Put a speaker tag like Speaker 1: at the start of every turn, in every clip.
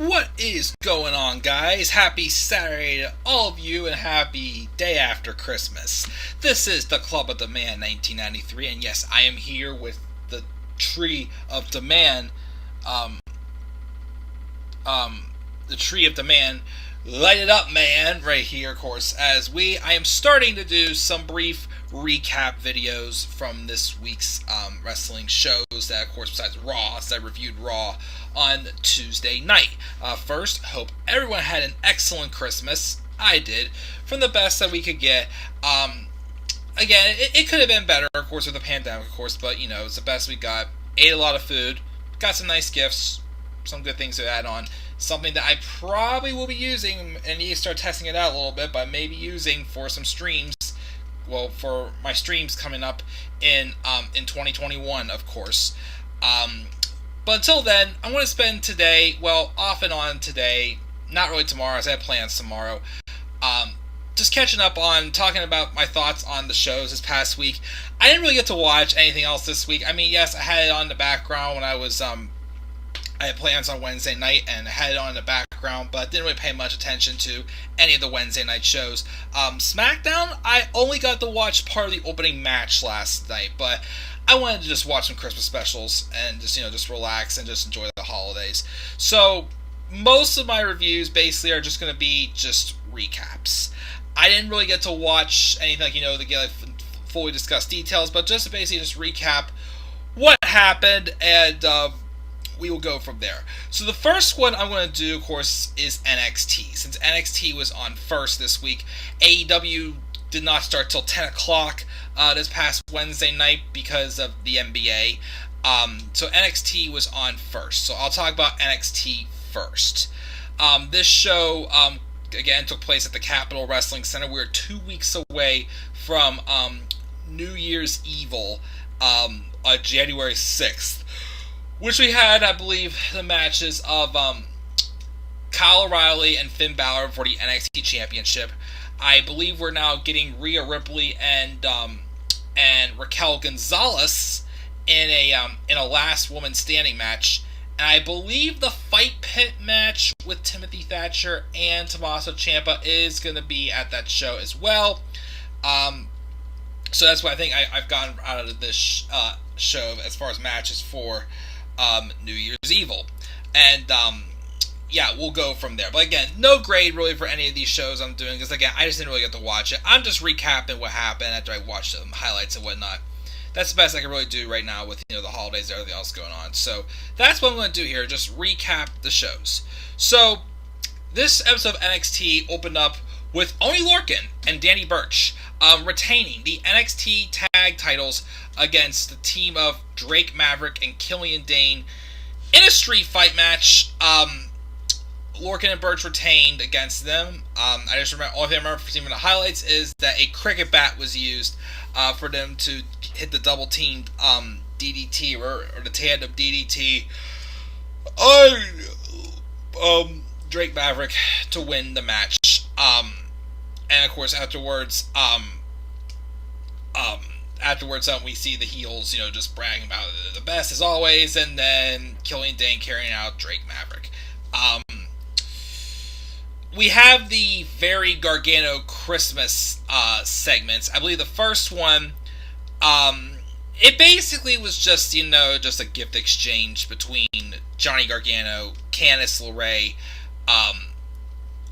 Speaker 1: What is going on, guys? Happy Saturday to all of you and happy day after Christmas. This is the Club of Demand 1993, and yes, I am here with the Tree of Demand, the Tree of Demand, light it up, man, right here, of course, as I am starting to do some brief recap videos from this week's wrestling shows that, of course, besides Raw, as I reviewed Raw on Tuesday night. First, hope everyone had an excellent Christmas. I did, from the best that we could get. Again, it could have been better, of course, with the pandemic, of course, but, it's the best we got. Ate a lot of food, got some nice gifts, some good things to add on. Something that I probably will be using, and need to start testing it out a little bit, but maybe using for some streams. Well, for my streams coming up in 2021, of course. But until then, I'm going to spend today, off and on today, not really tomorrow, as I have plans tomorrow, just catching up on talking about my thoughts on the shows this past week. I didn't really get to watch anything else this week. I mean, yes, I had it on the background when I was, I had plans on Wednesday night and had it on in the background, but didn't really pay much attention to any of the Wednesday night shows. SmackDown, I only got to watch part of the opening match last night, but I wanted to just watch some Christmas specials and just relax and just enjoy the holidays. So most of my reviews basically are just going to be just recaps. I didn't really get to watch anything to get fully discuss details, but just to basically just recap what happened, and we will go from there. So the first one I'm going to do, of course, is NXT. Since NXT was on first this week, AEW did not start till 10 o'clock this past Wednesday night because of the NBA. So NXT was on first. So I'll talk about NXT first. This show, again, took place at the Capitol Wrestling Center. We're 2 weeks away from New Year's Evil on January 6th. Which we had, I believe, the matches of Kyle O'Reilly and Finn Balor for the NXT Championship. I believe we're now getting Rhea Ripley and Raquel Gonzalez in a last woman standing match. And I believe the Fight Pit match with Timothy Thatcher and Tommaso Ciampa is going to be at that show as well. So that's what I think I've gotten out of this show as far as matches for New Year's Evil. And we'll go from there. But again, no grade really for any of these shows I'm doing, because again, I just didn't really get to watch it. I'm just recapping what happened after I watched the highlights and whatnot. That's the best I can really do right now with the holidays and everything else going on. So that's what I'm going to do here, just recap the shows. So this episode of NXT opened up with Oney Lorcan and Danny Burch retaining the NXT tag titles against the team of Drake Maverick and Killian Dane in a street fight match. Lorcan and Burch retained against them. I just remember, only thing I remember from seeing the highlights is that a cricket bat was used for them to hit the double teamed DDT or the tandem DDT on Drake Maverick to win the match. And of course afterwards, we see the heels, just bragging about the best as always, and then Killian Dane carrying out Drake Maverick. We have the very Gargano Christmas segments. I believe the first one, it basically was just a gift exchange between Johnny Gargano, Candice LeRae,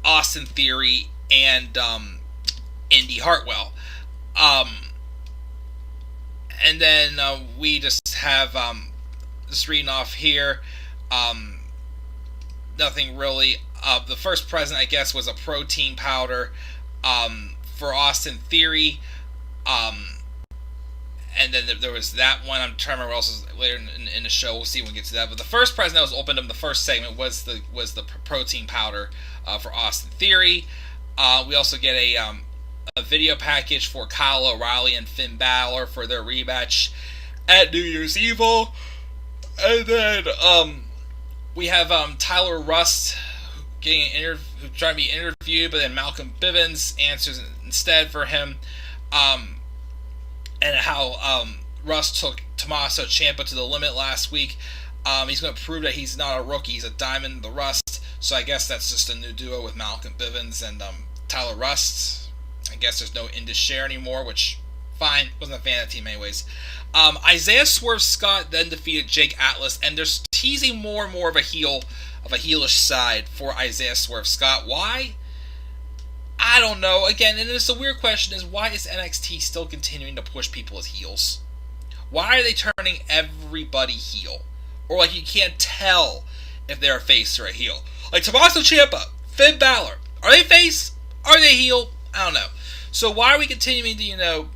Speaker 1: Austin Theory, and Indy Hartwell. And then we just have, just reading off here, nothing really. The first present, I guess, was a protein powder for Austin Theory. And then there was that one. I'm trying to remember what else was later in the show. We'll see when we get to that. But the first present that was opened up in the first segment was the protein powder for Austin Theory. We also get a video package for Kyle O'Reilly and Finn Balor for their rematch at New Year's Evil. And then we have Tyler Rust trying to be interviewed, but then Malcolm Bivens answers instead for him. And how Rust took Tommaso Ciampa to the limit last week. He's going to prove that he's not a rookie. He's a diamond in the rust. So I guess that's just a new duo with Malcolm Bivens and Tyler Rust. I guess there's no Indus Sher anymore, which, fine. Wasn't a fan of that team anyways. Isaiah Swerve Scott then defeated Jake Atlas, and they're teasing more and more of a heelish side for Isaiah Swerve Scott. Why? I don't know. Again, and it's a weird question: is why is NXT still continuing to push people as heels? Why are they turning everybody heel? Or like you can't tell if they're a face or a heel. Like Tommaso Ciampa, Finn Balor, are they face? Are they heel? I don't know. So why are we continuing to,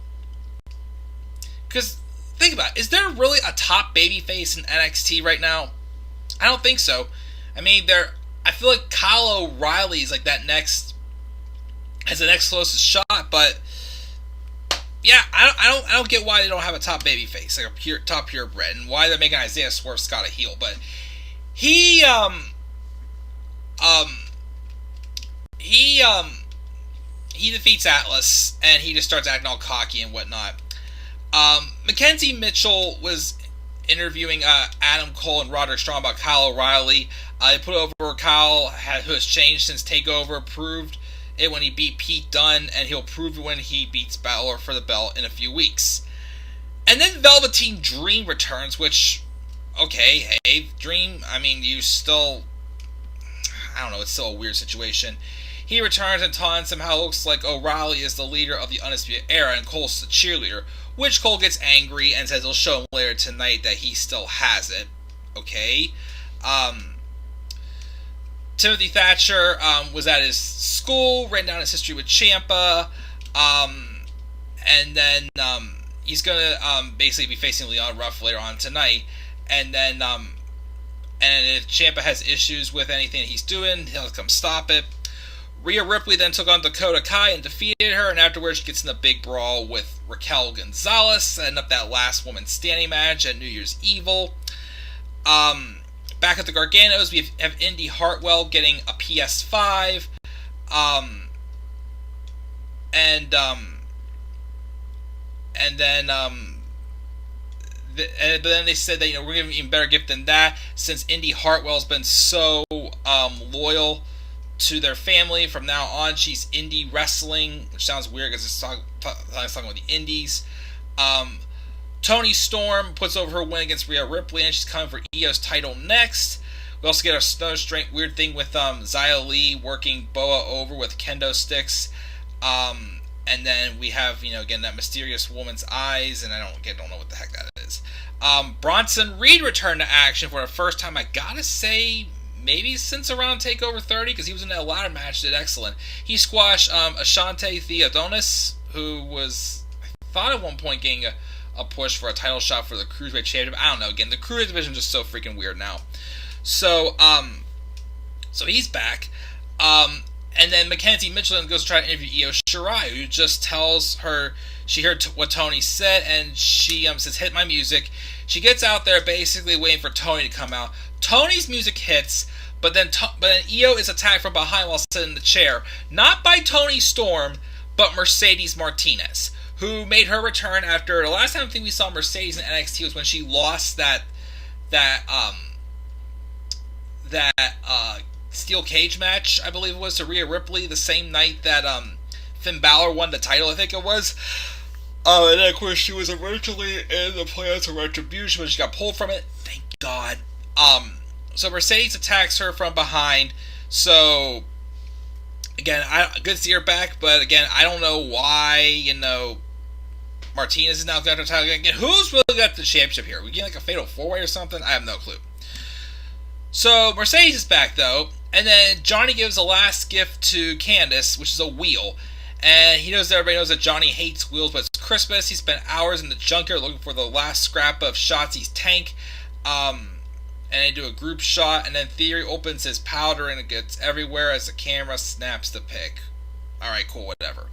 Speaker 1: because think about it, is there really a top babyface in NXT right now? I don't think so. I mean, I feel like Kyle O'Reilly is like has the next closest shot, but yeah, I don't get why they don't have a top babyface, like a top purebred, and why they're making Isaiah Swerve Scott a heel. But he defeats Atlas, and he just starts acting all cocky and whatnot. Mackenzie Mitchell was interviewing Adam Cole and Roderick Strong about Kyle O'Reilly. They put over Kyle, who has changed since TakeOver, proved it when he beat Pete Dunne, and he'll prove it when he beats Balor for the belt in a few weeks. And then Velveteen Dream returns, which, okay, hey, Dream, I mean, it's still a weird situation. He returns and taunts him how it looks like O'Reilly is the leader of the Undisputed Era and Cole's the cheerleader, which Cole gets angry and says he'll show him later tonight that he still has it. Okay. Timothy Thatcher was at his school, written down his history with Ciampa, and then he's going to basically be facing Leon Ruff later on tonight, and then and if Ciampa has issues with anything that he's doing, he'll come stop it. Rhea Ripley then took on Dakota Kai and defeated her, and afterwards she gets in a big brawl with Raquel Gonzalez, setting up that last woman standing match at New Year's Evil. Back at the Garganos, we have Indy Hartwell getting a PS5, but then they said that we're giving an even better gift than that, since Indy Hartwell's been so loyal to their family. From now on, she's indie wrestling, which sounds weird because it's talking about the indies. Toni Storm puts over her win against Rhea Ripley, and she's coming for Io's title next. We also get another strange, weird thing with Xia Li working Boa over with kendo sticks. And then we have, again, that mysterious woman's eyes, and I don't know what the heck that is. Bronson Reed returned to action for the first time, I gotta say, maybe since around TakeOver 30, because he was in that ladder match, did excellent. He squashed Ashante Theodonis, who was, I thought at one point, getting a push for a title shot for the Cruiserweight Championship. I don't know, again, the Cruiserweight division is just so freaking weird now. So he's back. And then Mackenzie Mitchell goes to try to interview Io Shirai, who just tells her she heard what Tony said, and she says, hit my music. She gets out there basically waiting for Tony to come out. Tony's music hits, but then Io is attacked from behind while sitting in the chair. Not by Toni Storm, but Mercedes Martinez, who made her return after the last time I think we saw Mercedes in NXT was when she lost that steel cage match, I believe it was, to Rhea Ripley the same night that Finn Balor won the title, I think it was. And then, of course, she was originally in the plans of Retribution, but she got pulled from it. Thank God. So Mercedes attacks her from behind. So, again, good to see her back, but again, I don't know why, Martinez is now got the title again. Who's really got the championship here? We get like a fatal 4-way or something? I have no clue. So Mercedes is back though, and then Johnny gives a last gift to Candice, which is a wheel. And everybody knows that Johnny hates wheels, but it's Christmas. He spent hours in the junkyard looking for the last scrap of Shotzi's tank. And they do a group shot, and then Theory opens his powder and it gets everywhere as the camera snaps the pic. Alright, cool, whatever.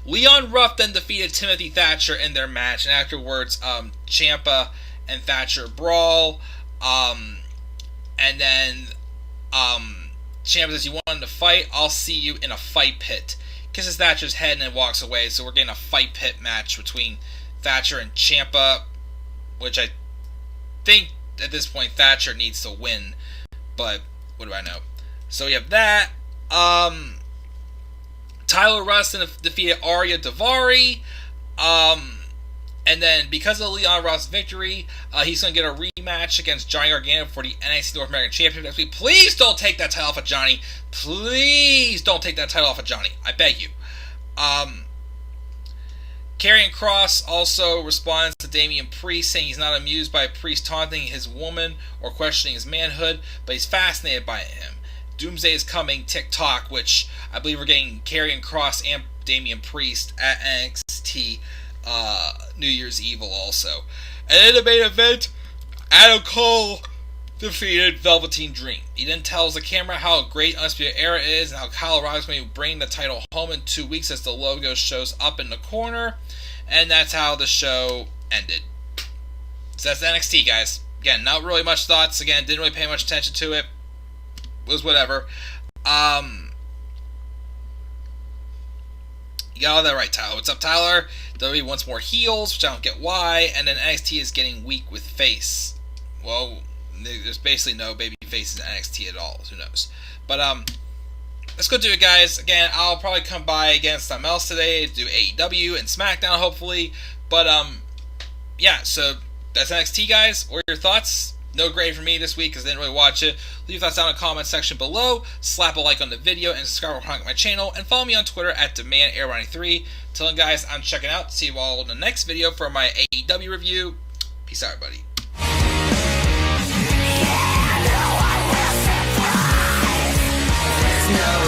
Speaker 1: Leon Ruff then defeated Timothy Thatcher in their match, and afterwards, Ciampa and Thatcher brawl. And then Ciampa says, you wanted to fight? I'll see you in a fight pit. Kisses Thatcher's head and then walks away. So we're getting a fight pit match between Thatcher and Ciampa, which I think at this point Thatcher needs to win. But what do I know? So we have that. Tyler Rust defeated Arya Davari. And then because of Leon Russ' victory, he's going to get a rematch against Johnny Gargano for the NXT North American Championship next week. Please don't take that title off of Johnny. Please don't take that title off of Johnny. I beg you. Karrion Kross also responds to Damian Priest, saying he's not amused by Priest taunting his woman or questioning his manhood, but he's fascinated by him. Doomsday is coming, TikTok, which I believe we're getting Karrion Kross and Damian Priest at NXT New Year's Evil also. And in the main event, Adam Cole defeated Velveteen Dream. He then tells the camera how great Undisputed Era is and how Kyle O'Reilly's going to bring the title home in 2 weeks as the logo shows up in the corner. And that's how the show ended. So that's NXT, guys. Again, not really much thoughts. Again, didn't really pay much attention to it. It was whatever. You got all that right, Tyler. What's up, Tyler? WWE wants more heels, which I don't get why. And then NXT is getting weak with face. Well, there's basically no baby faces in NXT at all. Who knows? But let's go do it, guys. Again, I'll probably come by against something else today to do AEW and SmackDown, hopefully. But yeah. So that's NXT, guys. What are your thoughts? No grade for me this week because I didn't really watch it. Leave your thoughts down in the comment section below. Slap a like on the video and subscribe to my channel. And follow me on Twitter at DemandAir93. Till then, guys, I'm checking out. See you all in the next video for my AEW review. Peace out, everybody.
Speaker 2: No